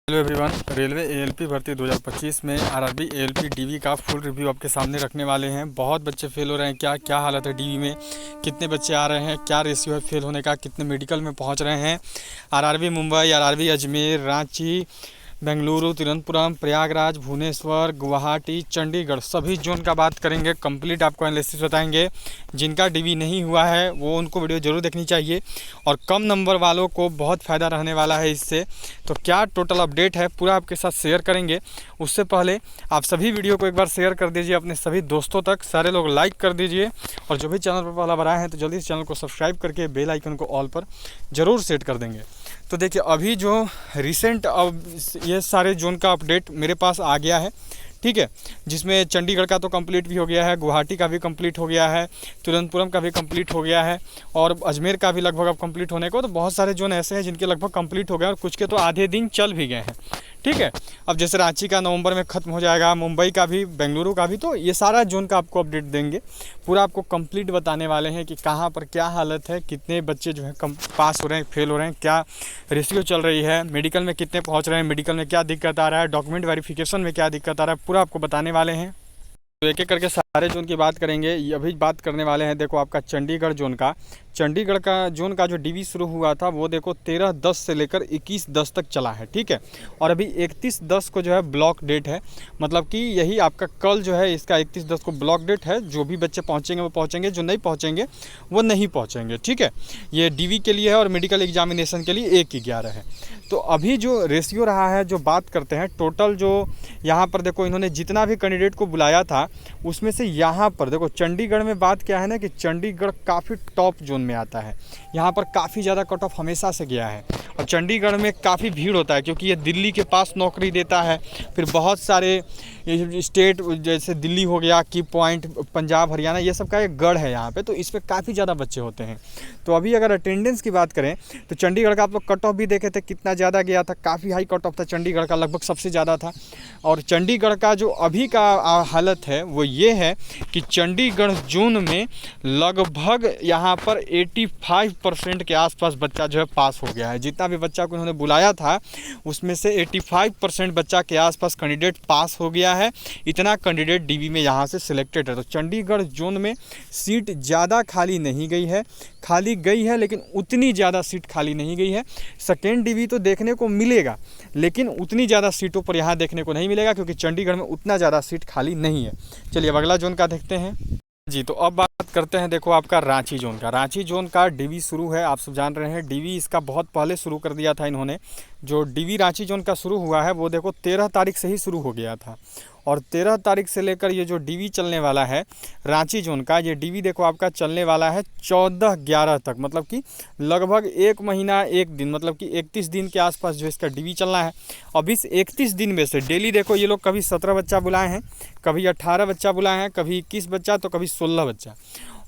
Hello everyone, railway ALP भर्ती 2025 में RRB ALP DV का फुल रिव्यू आपके सामने रखने वाले हैं। बहुत बच्चे फेल हो रहे हैं, क्या क्या हालत है डीवी में, कितने बच्चे आ रहे हैं, क्या रेशियो है फेल होने का, कितने मेडिकल में पहुंच रहे हैं। आरआरबी मुंबई, आरआरबी अजमेर, रांची, बेंगलुरु, तिरुवनंतपुरम, प्रयागराज, भुवनेश्वर, गुवाहाटी, चंडीगढ़, सभी जोन का बात करेंगे। कंप्लीट आपको एनालिसिस बताएंगे। जिनका डीवी नहीं हुआ है वो उनको वीडियो ज़रूर देखनी चाहिए और कम नंबर वालों को बहुत फ़ायदा रहने वाला है इससे। तो क्या टोटल अपडेट है पूरा आपके साथ शेयर करेंगे। उससे पहले आप सभी वीडियो को एक बार शेयर कर दीजिए अपने सभी दोस्तों तक, सारे लोग लाइक कर दीजिए और जो भी चैनल पर पहला बार आए हैं तो जल्दी से चैनल को सब्सक्राइब करके बेल आइकन को ऑल पर ज़रूर सेट कर देंगे। तो देखिए अभी जो रिसेंट अब ये सारे जोन का अपडेट मेरे पास आ गया है, ठीक है, जिसमें चंडीगढ़ का तो कंप्लीट भी हो गया है, गुवाहाटी का भी कंप्लीट हो गया है, तिरुवनंतपुरम का भी कंप्लीट हो गया है और अजमेर का भी लगभग अब कंप्लीट होने को। तो बहुत सारे जोन ऐसे हैं जिनके लगभग कंप्लीट हो गए और कुछ के तो आधे दिन चल भी गए हैं, ठीक है। अब जैसे रांची का नवंबर में ख़त्म हो जाएगा, मुंबई का भी, बेंगलुरु का भी, तो ये सारा जोन का आपको अपडेट देंगे। पूरा आपको कंप्लीट बताने वाले हैं कि कहाँ पर क्या हालत है, कितने बच्चे जो है कम पास हो रहे हैं, फेल हो रहे हैं, क्या रेशियो चल रही है, मेडिकल में कितने पहुँच रहे हैं, मेडिकल में क्या दिक्कत आ रहा है, डॉक्यूमेंट वेरिफिकेशन में क्या दिक्कत आ रहा है, पूरा आपको बताने वाले हैं। तो एक एक करके सारे जोन की बात करेंगे। अभी बात करने वाले हैं देखो आपका चंडीगढ़ जोन का। चंडीगढ़ का जोन का जो डीवी शुरू हुआ था वो देखो 13/10 से लेकर 21/10 तक चला है, ठीक है। और अभी 31/10 को जो है ब्लॉक डेट है, मतलब कि यही आपका कल जो है इसका 31/10 को ब्लॉक डेट है। जो भी बच्चे पहुंचेंगे वो पहुंचेंगे, जो नहीं पहुंचेंगे वो नहीं पहुंचेंगे, ठीक है। ये डीवी के लिए है और मेडिकल एग्जामिनेशन के लिए 1/11 है। तो अभी जो रेशियो रहा है, जो बात करते हैं टोटल, जो यहाँ पर देखो इन्होंने जितना भी कैंडिडेट को बुलाया था उसमें से यहाँ पर देखो चंडीगढ़ में बात क्या है ना कि चंडीगढ़ काफ़ी टॉप जोन में आता है। यहाँ पर काफ़ी ज़्यादा कट ऑफ हमेशा से गया है और चंडीगढ़ में काफ़ी भीड़ होता है क्योंकि ये दिल्ली के पास नौकरी देता है। फिर बहुत सारे स्टेट जैसे दिल्ली हो गया, की पॉइंट, पंजाब, हरियाणा, ये सब का एक गढ़ है यहाँ पे, तो इस पर काफ़ी ज़्यादा बच्चे होते हैं। तो अभी अगर अटेंडेंस की बात करें तो चंडीगढ़ का आप लोग कट ऑफ भी देखे थे कितना ज़्यादा गया था, काफ़ी हाई कट ऑफ था चंडीगढ़ का, लगभग सबसे ज़्यादा था। और चंडीगढ़ का जो अभी का हालत है वो ये है कि चंडीगढ़ जोन में लगभग यहाँ पर 85% के आसपास बच्चा जो है पास हो गया है। जितना भी बच्चा को उन्होंने बुलाया था उसमें से 85% बच्चा के आसपास कैंडिडेट पास हो गया है। इतना कैंडिडेट डीवी में यहाँ से सिलेक्टेड है। तो चंडीगढ़ जोन में सीट ज़्यादा खाली नहीं गई है, खाली गई है लेकिन उतनी ज़्यादा सीट खाली नहीं गई है। सेकेंड डीवी तो देखने को मिलेगा लेकिन उतनी ज़्यादा सीटों पर यहाँ देखने को नहीं मिलेगा क्योंकि चंडीगढ़ में उतना ज़्यादा सीट खाली नहीं है। चलिए अब अगला जोन का देखते हैं जी। तो अब बात करते हैं देखो आपका रांची जोन का। रांची जोन का डीवी शुरू है, आप सब जान रहे हैं डीवी इसका बहुत पहले शुरू कर दिया था इन्होंने। जो डीवी रांची जोन का शुरू हुआ है वो देखो 13 तारीख से ही शुरू हो गया था और 13 तारीख से लेकर ये जो डीवी चलने वाला है रांची जोन का, ये डीवी देखो आपका चलने वाला है 14/11 तक, मतलब कि लगभग 1 महीना 1 दिन, मतलब कि 31 दिन के आसपास जो इसका डीवी चलना है। अब इस 31 दिन में से डेली देखो ये लोग कभी 17 बच्चा बुलाए हैं, कभी 18 बच्चा बुलाए हैं, कभी 21 बच्चा, तो कभी 16 बच्चा।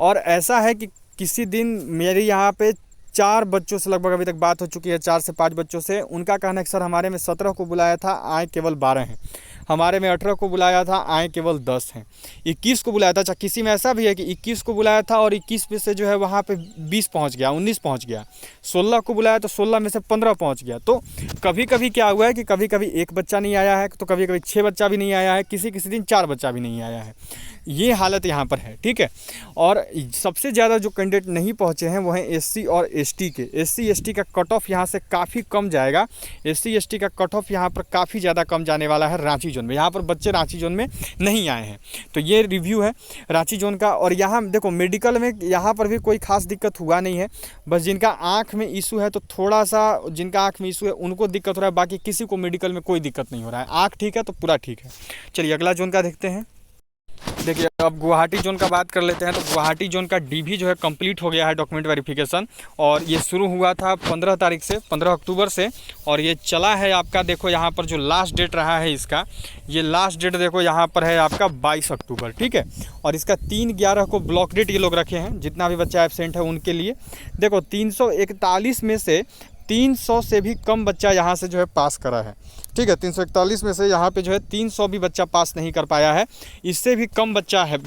और ऐसा है कि किसी दिन मेरे यहाँ पे 4 बच्चों से लगभग अभी तक बात हो चुकी है, 4 से 5 बच्चों से। उनका कहना है कि सर हमारे में 17 को बुलाया था, आए केवल 12 हैं। हमारे में 18 को बुलाया था, आए केवल 10 हैं। 21 को बुलाया था, अच्छा किसी में ऐसा भी है कि 21 को बुलाया था और 21 में से जो है वहाँ पे 20 पहुँच गया, 19 पहुँच गया। 16 को बुलाया तो 16 में से 15 पहुँच गया। तो कभी कभी क्या हुआ है कि कभी कभी 1 बच्चा नहीं आया है, तो कभी कभी 6 बच्चा भी नहीं आया है, किसी किसी दिन 4 बच्चा भी नहीं आया है। ये हालत यहाँ पर है, ठीक है। और सबसे ज़्यादा जो कैंडिडेट नहीं पहुँचे हैं वो हैं एससी और एसटी के। एससी एसटी का कट ऑफ यहाँ से काफ़ी कम जाएगा। एससी एसटी का कट ऑफ यहाँ पर काफ़ी ज़्यादा कम जाने वाला है रांची जोन में। यहाँ पर बच्चे रांची जोन में नहीं आए हैं। तो ये रिव्यू है रांची जोन का। और यहाँ देखो मेडिकल में यहाँ पर भी कोई खास दिक्कत हुआ नहीं है, बस जिनका आँख में इशू है तो थोड़ा सा जिनका आँख में इशू है उनको दिक्कत हो रहा है, बाकी किसी को मेडिकल में कोई दिक्कत नहीं हो रहा है। आँख ठीक है तो पूरा ठीक है। चलिए अगला जोन का देखते हैं। देखिए अब गुवाहाटी जोन का बात कर लेते हैं। तो गुवाहाटी जोन का डीवी जो है कंप्लीट हो गया है डॉक्यूमेंट वेरिफिकेशन, और ये शुरू हुआ था 15 तारीख से, 15 अक्टूबर से, और ये चला है आपका देखो यहाँ पर जो लास्ट डेट रहा है इसका, ये लास्ट डेट देखो यहाँ पर है आपका 22 अक्टूबर, ठीक है। और इसका 3/11 को ब्लॉक डेट ये लोग रखे हैं, जितना भी बच्चा एब्सेंट है उनके लिए। देखो 341 में से 300 से भी कम बच्चा यहाँ से जो है पास करा है। ठीक है, 341 में से यहाँ पे जो है 300 भी बच्चा पास नहीं कर पाया है, इससे भी कम बच्चा है।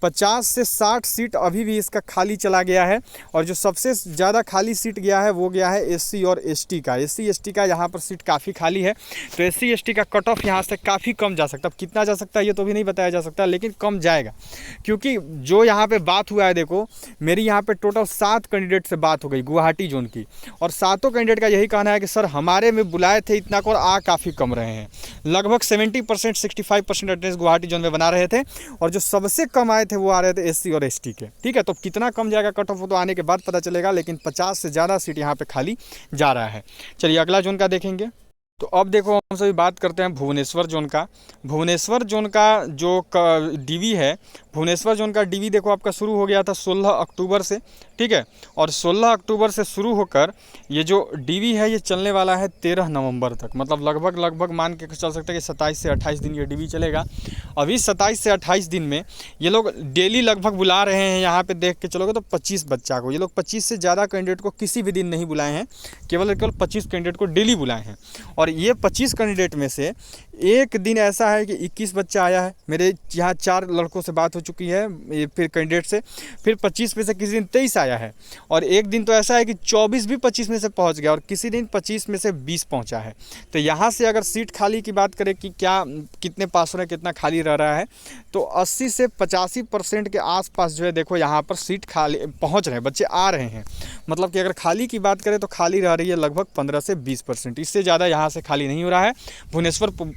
50 से 60 सीट अभी भी इसका खाली चला गया है। और जो सबसे ज़्यादा खाली सीट गया है वो गया है SC और ST का। SC ST का यहाँ पर सीट काफ़ी खाली है, तो SC ST का कट ऑफ यहाँ से काफ़ी कम जा सकता है। कितना जा सकता है ये तो भी नहीं बताया जा सकता, लेकिन कम जाएगा। क्योंकि जो यहाँ पे बात हुआ है, देखो मेरी यहाँ पे टोटल 7 कैंडिडेट से बात हो गई गुवाहाटी जोन की, और 7 कैंडिडेट का यही कहना है कि सर हमारे में बुलाए थे इतना को, और आ काफ़ी कम रहे हैं। लगभग 70% 65% अटेंडेंस गुवाहाटी जोन में बना रहे थे, और जो सबसे कम आए थे वो आ रहे थे SC और ST के। ठीक है, तो कितना कम जाएगा कट ऑफ तो आने के बाद पता चलेगा, लेकिन 50 से ज़्यादा सीट यहाँ पे खाली जा रहा है। चलिए अगला जोन का देखेंगे। तो अब देखो हम सभी बात करते हैं भुवनेश्वर जोन का। भुवनेश्वर जोन का जो DV है, भुवनेश्वर जोन का DV देखो आपका शुरू हो गया था 16 अक्टूबर से। ठीक है, और 16 अक्टूबर से शुरू होकर ये जो DV है ये चलने वाला है 13 नवंबर तक। मतलब लगभग मान के चल सकते हैं कि 27 से 28 दिन ये DV चलेगा। अभी 27 से 28 दिन में ये लोग डेली लगभग बुला रहे हैं, यहाँ पे देख के चलोगे तो 25 बच्चा को। ये लोग 25 से ज़्यादा कैंडिडेट को किसी भी दिन नहीं बुलाए हैं, केवल 25 कैंडिडेट को डेली बुलाए हैं। और ये 25 कैंडिडेट में से एक दिन ऐसा है कि 21 बच्चा आया है। मेरे यहाँ 4 लड़कों से बात हो चुकी है फिर कैंडिडेट से, फिर 25 में से किसी दिन 23 आया है, और एक दिन तो ऐसा है कि 24 भी 25 में से पहुँच गया, और किसी दिन 25 में से 20 पहुँचा है। तो यहाँ से अगर सीट खाली की बात करें कि क्या कितने पास हो रहे हैं, कितना खाली रह रहा है, तो 80 से 85% के आसपास जो है देखो यहाँ पर सीट खाली पहुँच रहे हैं, बच्चे आ रहे हैं। मतलब कि अगर खाली की बात करें तो खाली रह रही है लगभग 15 से 20%, इससे ज़्यादा यहाँ से खाली नहीं हो रहा है।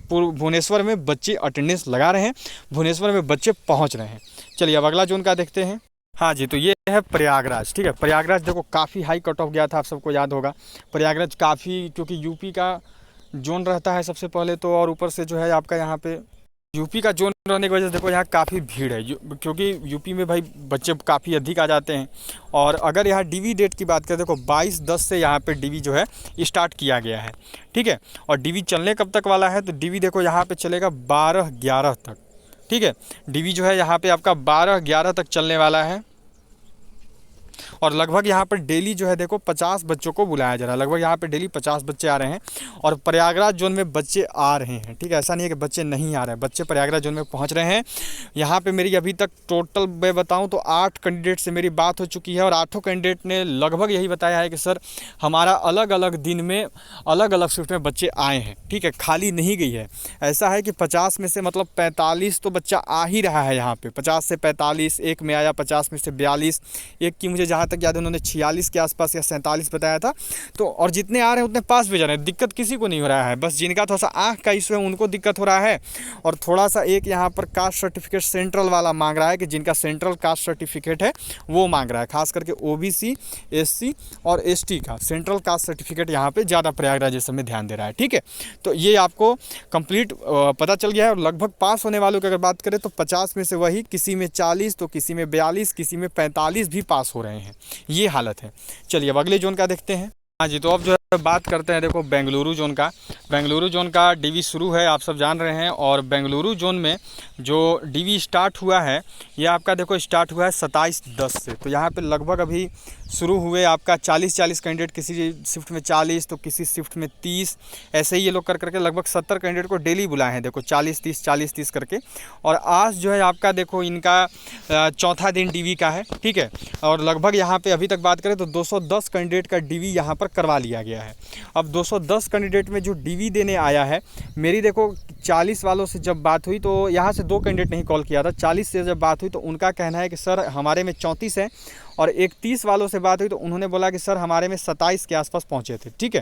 भुवनेश्वर में बच्चे अटेंडेंस लगा रहे हैं, भुवनेश्वर में बच्चे पहुँच रहे हैं। चलिए अब अगला जोन का देखते हैं। हाँ जी, तो ये है प्रयागराज। ठीक है, प्रयागराज देखो काफ़ी हाई कट ऑफ गया था, आप सबको याद होगा। प्रयागराज काफ़ी, क्योंकि यूपी का जोन रहता है सबसे पहले तो, और ऊपर से जो है आपका यहाँ पे यूपी का जोन रहने की वजह से देखो यहाँ काफ़ी भीड़ है, क्योंकि यूपी में भाई बच्चे काफ़ी अधिक आ जाते हैं। और अगर यहाँ DV डेट की बात करें देखो 22/10 से यहाँ पे DV जो है स्टार्ट किया गया है। ठीक है, और DV चलने कब तक वाला है, तो DV देखो यहाँ पे चलेगा 12/11 तक। ठीक है, DV जो है यहाँ पे आपका 12/11 तक चलने वाला है, और लगभग यहाँ पर डेली जो है देखो 50 बच्चों को बुलाया जा रहा है। लगभग यहाँ पे डेली 50 बच्चे आ रहे हैं, और प्रयागराज जोन में बच्चे आ रहे हैं। ठीक है, ऐसा नहीं है कि बच्चे नहीं आ रहे हैं, बच्चे प्रयागराज जोन में पहुँच रहे हैं। यहाँ पे मेरी अभी तक टोटल मैं बताऊँ तो 8 कैंडिडेट से मेरी बात हो चुकी है, और 8 कैंडिडेट ने लगभग यही बताया है कि सर हमारा अलग अलग दिन में अलग अलग शिफ्ट में बच्चे आए हैं। ठीक है, खाली नहीं गई है। ऐसा है कि 50 में से मतलब 45 तो बच्चा आ ही रहा है यहाँ पे, 50 से 45, एक में आया 50 में से 42, एक की मुझे जहाँ तक याद है उन्होंने 46 के आसपास या 47 बताया था। तो और जितने आ रहे हैं उतने पास भी जा रहे हैं, दिक्कत किसी को नहीं हो रहा है। बस जिनका थोड़ा सा आँख का इशू है उनको दिक्कत हो रहा है, और थोड़ा सा एक यहाँ पर कास्ट सर्टिफिकेट सेंट्रल वाला मांग रहा है, कि जिनका सेंट्रल कास्ट सर्टिफिकेट है वो मांग रहा है, खास करके OBC SC और ST का सेंट्रल कास्ट सर्टिफिकेट यहाँ पे ज़्यादा प्रयागराज इस समय ध्यान दे रहा है। ठीक है, तो ये आपको कंप्लीट पता चल गया है। और लगभग पास होने वालों की अगर बात करें तो 50 में से वही, किसी में 40 तो किसी में 42, किसी में 45 भी पास हो रहे हैं, ये हालत है। चलिए अब अगले जोन का देखते हैं। हाँ जी, तो अब जो है बात करते हैं देखो बेंगलुरु जोन का। बेंगलुरु जोन का DV शुरू है, आप सब जान रहे हैं। और बेंगलुरु जोन में जो DV स्टार्ट हुआ है ये आपका देखो स्टार्ट हुआ है 27/10 से। तो यहाँ पे लगभग अभी शुरू हुए आपका 40 कैंडिडेट, किसी शिफ्ट में 40 तो किसी शिफ्ट में 30, ऐसे ही ये लोग कर करके लगभग 70 कैंडिडेट को डेली बुलाए हैं। देखो 40-30 करके। और आज जो है आपका देखो इनका चौथा दिन DV का है। ठीक है, और लगभग यहाँ पे अभी तक बात करें तो 210 कैंडिडेट का DV यहाँ पर करवा लिया गया है। अब 210 कैंडिडेट में जो DV देने आया है, मेरी देखो 40 वालों से जब बात हुई तो यहाँ से 2 कैंडिडेट नहीं कॉल किया था, 40 से जब बात हुई तो उनका कहना है कि सर हमारे में 34 है। और 31 वालों से बात हुई तो उन्होंने बोला कि सर हमारे में 27 के आसपास पहुँचे थे। ठीक है,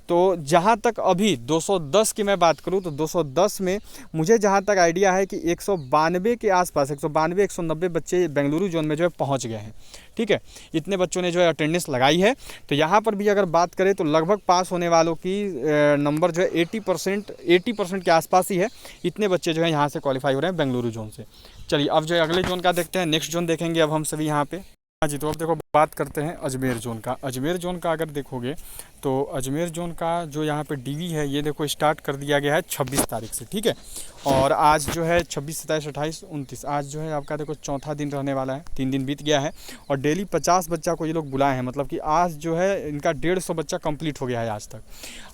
तो जहाँ तक अभी 210 की मैं बात करूँ तो 210 में मुझे जहाँ तक आइडिया है कि 192 के आसपास, 192-190 बच्चे बेंगलुरु जोन में जो है पहुँच गए हैं। ठीक है, इतने बच्चों ने जो है अटेंडेंस लगाई है। तो यहाँ पर भी अगर बात करें तो लगभग पास होने वालों की नंबर जो है 80% के आसपास ही है। इतने बच्चे जो है यहाँ से क्वालिफाई हो रहे हैं बेंगलुरु जोन से। चलिए अब जो है अगले जोन का देखते हैं, नेक्स्ट जोन देखेंगे अब हम सभी यहाँ पे। हाँ जी, तो अब देखो बात करते हैं अजमेर जोन का। अजमेर जोन का अगर देखोगे तो अजमेर जोन का जो यहाँ पे डीवी है ये देखो स्टार्ट कर दिया गया है 26 तारीख से, ठीक है। और आज जो है 26, 27, 28, 29, आज जो है आपका देखो चौथा दिन रहने वाला है, 3 दिन बीत गया है। और डेली 50 बच्चा को ये लोग बुलाए हैं, मतलब कि आज जो है इनका 150 बच्चा कंप्लीट हो गया है आज तक।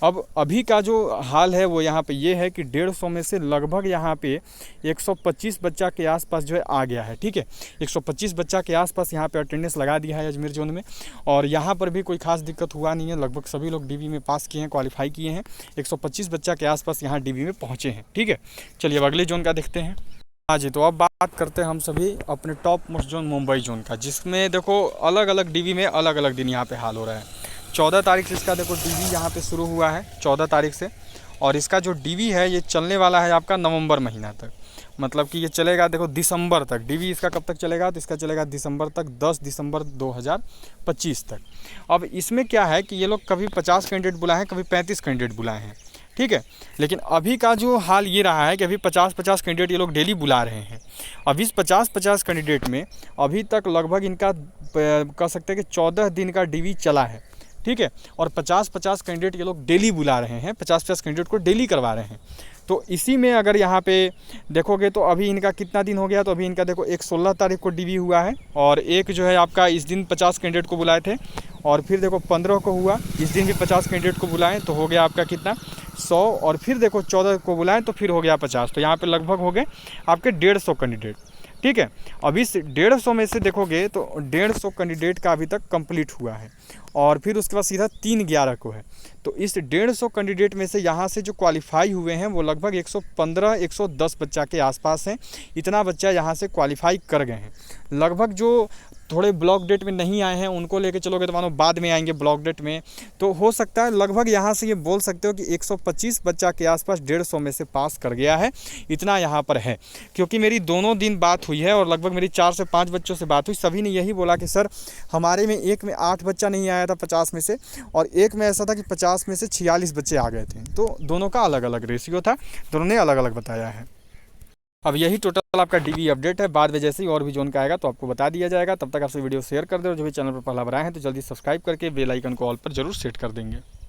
अब अभी का जो हाल है वो यहाँ पे ये है कि 150 में से लगभग यहाँ पे 125 बच्चा के आसपास जो है आ गया है, ठीक है। 125 बच्चा के आसपास यहाँ पे अटेंडेंस लगा दिया है अजमेर जोन में। और यहाँ पर भी कोई खास दिक्कत हुआ नहीं है, लगभग सभी लोग डीवी में पास किए हैं, क्वालिफाई किए हैं। 125 बच्चा के आसपास यहाँ डीवी में पहुँचे हैं, ठीक है। चलिए अब अगले जोन का देखते हैं। हाँ जी, तो अब बात करते हैं हम सभी अपने top most zone Mumbai zone का, जिसमें देखो अलग अलग डीवी में अलग अलग दिन यहाँ पे हाल हो रहा है। 14 तारीख से इसका देखो डीवी यहाँ पे शुरू हुआ है, 14 तारीख से। और इसका जो डीवी है ये चलने वाला है आपका नवंबर महीना तक, मतलब कि ये चलेगा देखो दिसंबर तक। डीवी इसका कब तक चलेगा, तो इसका चलेगा दिसंबर तक, 10 दिसंबर 2025 तक। अब इसमें क्या है कि ये लोग कभी 50 कैंडिडेट बुलाए हैं, कभी 35 कैंडिडेट बुलाए हैं, ठीक है। लेकिन अभी का जो हाल ये रहा है कि अभी 50-50 कैंडिडेट ये लोग डेली बुला रहे हैं। अब इस 50-50 कैंडिडेट में अभी तक लगभग इनका कह सकते हैं कि 14 दिन का डीवी चला है, ठीक है। और 50-50 कैंडिडेट ये लोग डेली बुला रहे हैं, 50-50 कैंडिडेट को डेली करवा रहे हैं। तो इसी में अगर यहाँ पे देखोगे तो अभी इनका कितना दिन हो गया, तो अभी इनका देखो एक 16 तारीख को डीवी हुआ है, और एक जो है आपका इस दिन 50 कैंडिडेट को बुलाए थे, और फिर देखो 15 को हुआ, इस दिन भी 50 कैंडिडेट को बुलाएं तो हो गया आपका कितना 100, और फिर देखो 14 को बुलाएं तो फिर हो गया 50। तो यहाँ पे लगभग हो गए आपके 150 कैंडिडेट, ठीक है। अब इस 150 में से देखोगे तो 150 कैंडिडेट का अभी तक कंप्लीट हुआ है, और फिर उसके बाद सीधा 3/11 को है। तो इस 150 कैंडिडेट में से यहाँ से जो क्वालिफाई हुए हैं वो लगभग 115-110 बच्चा के आसपास हैं। इतना बच्चा यहाँ से क्वालिफाई कर गए हैं। लगभग जो थोड़े ब्लॉक डेट में नहीं आए हैं उनको लेके चलोगे तो मानो बाद में आएंगे ब्लॉक डेट में, तो हो सकता है लगभग यहाँ से ये बोल सकते हो कि 125 बच्चा के आसपास 150 में से पास कर गया है, इतना यहाँ पर है। क्योंकि मेरी दोनों दिन बात हुई है और लगभग मेरी 4 से 5 बच्चों से बात हुई, सभी ने यही बोला कि सर हमारे में एक में 8 बच्चा नहीं आया था 50 में से, और एक में ऐसा था कि 50 में से 46 बच्चे आ गए थे। तो दोनों का अलग अलग रेशियो था, दोनों ने अलग अलग बताया है। अब यही टोटल आपका डीवी अपडेट है। बाद में जैसे ही और भी जोन का आएगा तो आपको बता दिया जाएगा। तब तक आपसे वीडियो शेयर कर दे, और जो भी चैनल पर पहला बार आए हैं तो जल्दी सब्सक्राइब करके बेल आइकन को ऑल पर जरूर सेट कर देंगे।